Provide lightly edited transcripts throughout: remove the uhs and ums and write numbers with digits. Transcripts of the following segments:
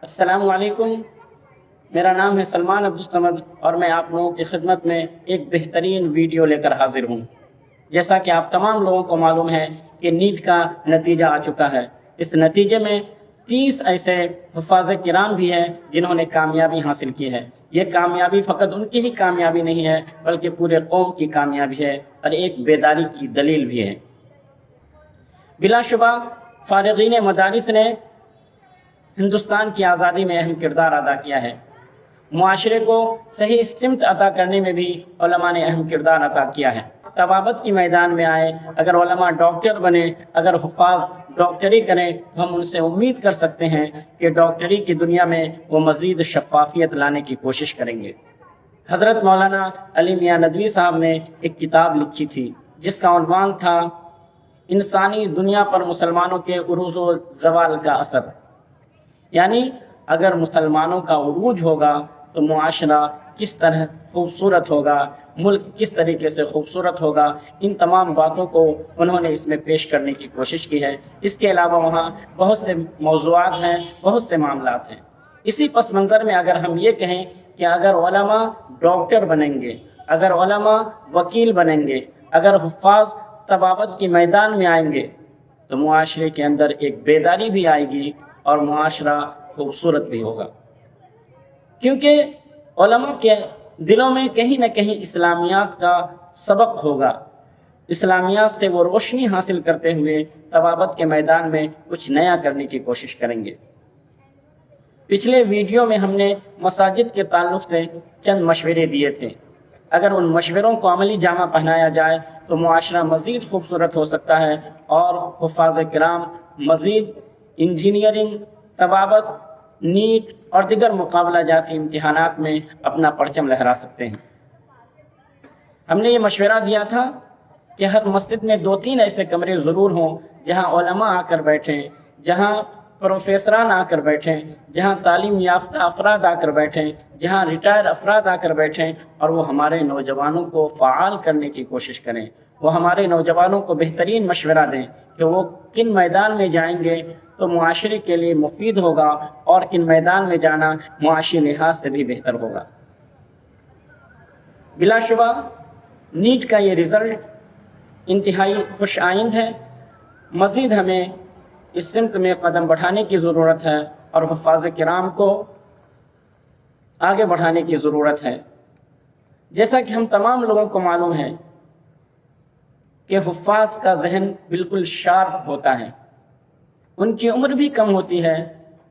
السلام علیکم، میرا نام ہے سلمان عبدالصمد اور میں آپ لوگوں کی خدمت میں ایک بہترین ویڈیو لے کر حاضر ہوں۔ جیسا کہ آپ تمام لوگوں کو معلوم ہے کہ نیٹ کا نتیجہ آ چکا ہے۔ اس نتیجے میں 30 ایسے حفاظ کرام بھی ہیں جنہوں نے کامیابی حاصل کی ہے۔ یہ کامیابی فقط ان کی ہی کامیابی نہیں ہے بلکہ پورے قوم کی کامیابی ہے اور ایک بیداری کی دلیل بھی ہے۔ بلا شبہ فارغین مدارس نے ہندوستان کی آزادی میں اہم کردار ادا کیا ہے۔ معاشرے کو صحیح سمت عطا کرنے میں بھی علماء نے اہم کردار ادا کیا ہے۔ طبابت کی میدان میں آئے، اگر علماء ڈاکٹر بنے، اگر حفاظ ڈاکٹری کریں تو ہم ان سے امید کر سکتے ہیں کہ ڈاکٹری کی دنیا میں وہ مزید شفافیت لانے کی کوشش کریں گے۔ حضرت مولانا علی میاں ندوی صاحب نے ایک کتاب لکھی تھی جس کا عنوان تھا انسانی دنیا پر مسلمانوں کے عروج و زوال کا اثر، یعنی اگر مسلمانوں کا عروج ہوگا تو معاشرہ کس طرح خوبصورت ہوگا، ملک کس طریقے سے خوبصورت ہوگا، ان تمام باتوں کو انہوں نے اس میں پیش کرنے کی کوشش کی ہے۔ اس کے علاوہ وہاں بہت سے موضوعات ہیں، بہت سے معاملات ہیں۔ اسی پس منظر میں اگر ہم یہ کہیں کہ اگر علماء ڈاکٹر بنیں گے، اگر علماء وکیل بنیں گے، اگر حفاظ طبابت کی میدان میں آئیں گے تو معاشرے کے اندر ایک بیداری بھی آئے گی اور معاشرہ خوبصورت بھی ہوگا، کیونکہ علماء کے دلوں میں کہیں نہ کہیں اسلامیات کا سبق ہوگا۔ اسلامیات سے وہ روشنی حاصل کرتے ہوئے طبابت کے میدان میں کچھ نیا کرنے کی کوشش کریں گے۔ پچھلے ویڈیو میں ہم نے مساجد کے تعلق سے چند مشورے دیے تھے۔ اگر ان مشوروں کو عملی جامہ پہنایا جائے تو معاشرہ مزید خوبصورت ہو سکتا ہے اور حفاظ کرام مزید انجینئرنگ، طبابت، نیٹ اور دیگر مقابلہ جاتی امتحانات میں اپنا پرچم لہرا سکتے ہیں۔ ہم نے یہ مشورہ دیا تھا کہ ہر مسجد میں 2-3 ایسے کمرے ضرور ہوں جہاں علماء آ کر بیٹھیں، جہاں پروفیسران آ کر بیٹھیں، جہاں تعلیم یافتہ افراد آ کر بیٹھیں، جہاں ریٹائر افراد آ کر بیٹھیں اور وہ ہمارے نوجوانوں کو فعال کرنے کی کوشش کریں۔ وہ ہمارے نوجوانوں کو بہترین مشورہ دیں کہ وہ کن میدان میں جائیں گے تو معاشرے کے لیے مفید ہوگا اور کن میدان میں جانا معاشی لحاظ سے بھی بہتر ہوگا۔ بلا شبہ نیٹ کا یہ رزلٹ انتہائی خوش آئند ہے۔ مزید ہمیں اس سمت میں قدم بڑھانے کی ضرورت ہے اور حفاظ کرام کو آگے بڑھانے کی ضرورت ہے۔ جیسا کہ ہم تمام لوگوں کو معلوم ہے کہ حفاظ کا ذہن بالکل شارپ ہوتا ہے، ان کی عمر بھی کم ہوتی ہے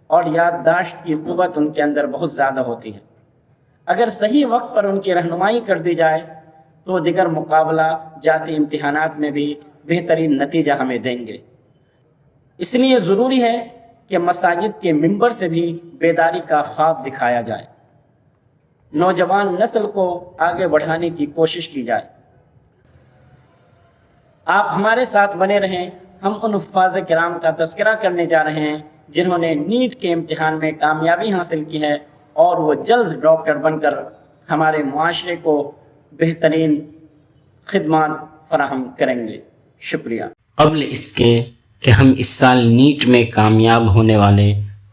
اور یادداشت کی قوت ان کے اندر بہت زیادہ ہوتی ہے۔ اگر صحیح وقت پر ان کی رہنمائی کر دی جائے تو دیگر مقابلہ جاتی امتحانات میں بھی بہترین نتیجہ ہمیں دیں گے۔ اس لیے ضروری ہے کہ مساجد کے ممبر سے بھی بیداری کا خواب دکھایا جائے، نوجوان نسل کو آگے بڑھانے کی کوشش کی جائے۔ آپ ہمارے ساتھ بنے رہیں۔ ہم ان حفاظ کرام کا تذکرہ کرنے جا رہے ہیں جنہوں نے نیٹ کے امتحان میں کامیابی حاصل کی ہے اور وہ جلد ڈاکٹر بن کر ہمارے معاشرے کو بہترین خدمات فراہم کریں گے۔ شکریہ۔ قبل اس کے کہ ہم اس سال نیٹ میں کامیاب ہونے والے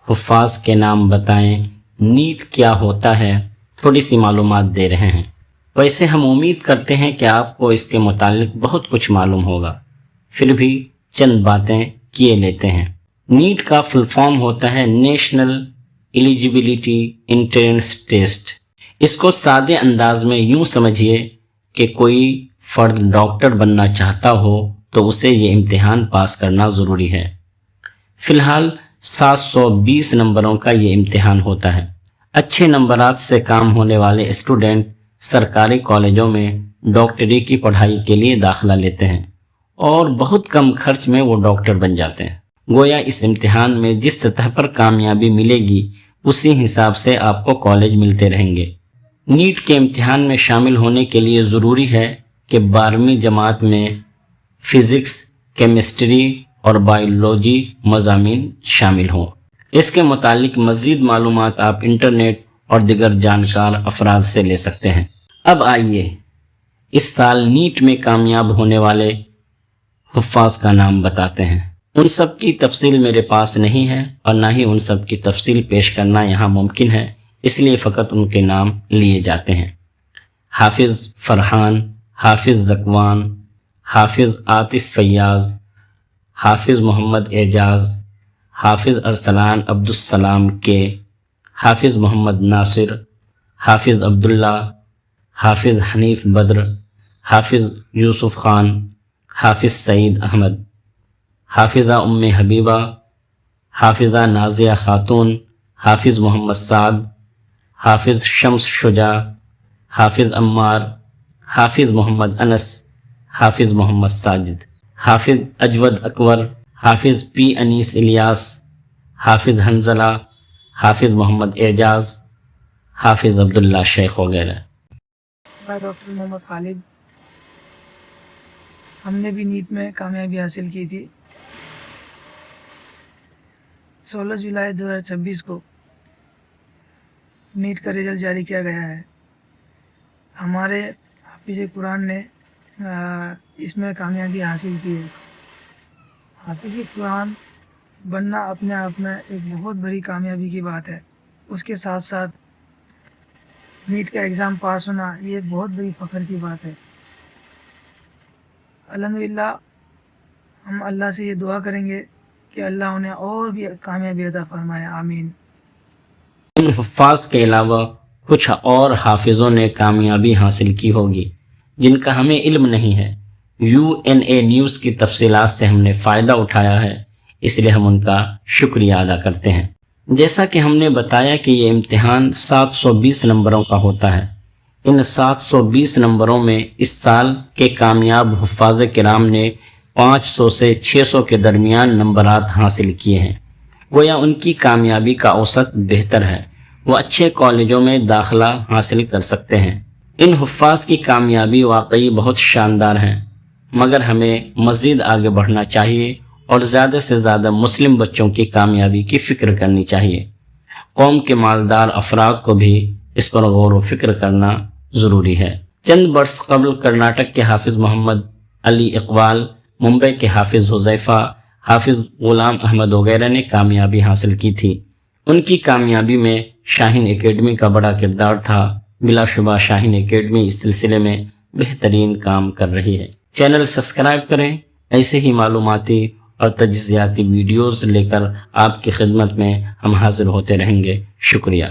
حفاظ کے نام بتائیں، نیٹ کیا ہوتا ہے تھوڑی سی معلومات دے رہے ہیں۔ ویسے ہم امید کرتے ہیں کہ آپ کو اس کے متعلق بہت کچھ معلوم ہوگا، پھر بھی چند باتیں کیے لیتے ہیں۔ نیٹ کا فل فارم ہوتا ہے نیشنل ایلیجیبلٹی انٹرنس ٹیسٹ۔ اس کو سادے انداز میں یوں سمجھیے کہ کوئی فرد ڈاکٹر بننا چاہتا ہو تو اسے یہ امتحان پاس کرنا ضروری ہے۔ فی الحال 720 نمبروں کا یہ امتحان ہوتا ہے۔ اچھے نمبرات سے کام ہونے والے اسٹوڈنٹ سرکاری کالجوں میں ڈاکٹری کی پڑھائی کے لیے داخلہ لیتے ہیں اور بہت کم خرچ میں وہ ڈاکٹر بن جاتے ہیں۔ گویا اس امتحان میں جس سطح پر کامیابی ملے گی اسی حساب سے آپ کو کالج ملتے رہیں گے۔ نیٹ کے امتحان میں شامل ہونے کے لیے ضروری ہے کہ 12ویں جماعت میں فزکس، کیمسٹری اور بائیولوجی مضامین شامل ہوں۔ اس کے متعلق مزید معلومات آپ انٹرنیٹ اور دیگر جانکار افراد سے لے سکتے ہیں۔ اب آئیے اس سال نیٹ میں کامیاب ہونے والے حفاظ کا نام بتاتے ہیں۔ ان سب کی تفصیل میرے پاس نہیں ہے اور نہ ہی ان سب کی تفصیل پیش کرنا یہاں ممکن ہے، اس لیے فقط ان کے نام لیے جاتے ہیں۔ حافظ فرحان، حافظ ذکوان، حافظ عاطف فیاض، حافظ محمد اعجاز، حافظ ارسلان عبدالسلام کے، حافظ محمد ناصر، حافظ عبداللہ، حافظ حنیف بدر، حافظ یوسف خان، حافظ سعید احمد، حافظہ ام حبیبہ، حافظہ نازیہ خاتون، حافظ محمد سعد، حافظ شمس شجاع، حافظ عمار، حافظ محمد انس، حافظ محمد ساجد، حافظ اجود اکبر، حافظ پی انیس الیاس، حافظ حنزلہ، حافظ محمد اعجاز، حافظ عبداللہ شیخ وغیرہ۔ میں ڈاکٹر محمد خالد، ہم نے بھی نیٹ میں کامیابی حاصل کی تھی۔ 16 جولائی 2026 کو نیٹ کا رزلٹ جاری کیا گیا ہے۔ ہمارے حافظ قرآن نے اس میں کامیابی حاصل کی ہے۔ حافظ قرآن بننا اپنے آپ میں ایک بہت بڑی کامیابی کی بات ہے۔ اس کے ساتھ ساتھ نیٹ کا ایگزام پاس ہونا یہ ایک بہت بڑی فخر کی بات ہے۔ الحمدللہ ہم اللہ سے یہ دعا کریں گے کہ اللہ انہیں اور بھی کامیابی عطا فرمائے، آمین۔ ان حفاظ کے علاوہ کچھ اور حافظوں نے کامیابی حاصل کی ہوگی جن کا ہمیں علم نہیں ہے۔ UNA نیوز کی تفصیلات سے ہم نے فائدہ اٹھایا ہے، اس لیے ہم ان کا شکریہ ادا کرتے ہیں۔ جیسا کہ ہم نے بتایا کہ یہ امتحان 720 نمبروں کا ہوتا ہے۔ ان 720 نمبروں میں اس سال کے کامیاب حفاظ کرام نے 500 سے 600 کے درمیان نمبرات حاصل کیے ہیں۔ گویا ان کی کامیابی کا اوسط بہتر ہے، وہ اچھے کالجوں میں داخلہ حاصل کر سکتے ہیں۔ ان حفاظ کی کامیابی واقعی بہت شاندار ہے، مگر ہمیں مزید آگے بڑھنا چاہیے اور زیادہ سے زیادہ مسلم بچوں کی کامیابی کی فکر کرنی چاہیے۔ قوم کے مالدار افراد کو بھی اس پر غور و فکر کرنا ضروری ہے۔ چند برس قبل کرناٹک کے حافظ محمد علی اقبال، ممبئی کے حافظ حذیفہ، حافظ غلام احمد وغیرہ نے کامیابی حاصل کی تھی۔ ان کی کامیابی میں شاہین اکیڈمی کا بڑا کردار تھا۔ بلا شبہ شاہین اکیڈمی اس سلسلے میں بہترین کام کر رہی ہے۔ چینل سبسکرائب کریں، ایسے ہی معلوماتی اور تجزیاتی ویڈیوز لے کر آپ کی خدمت میں ہم حاضر ہوتے رہیں گے۔ شکریہ۔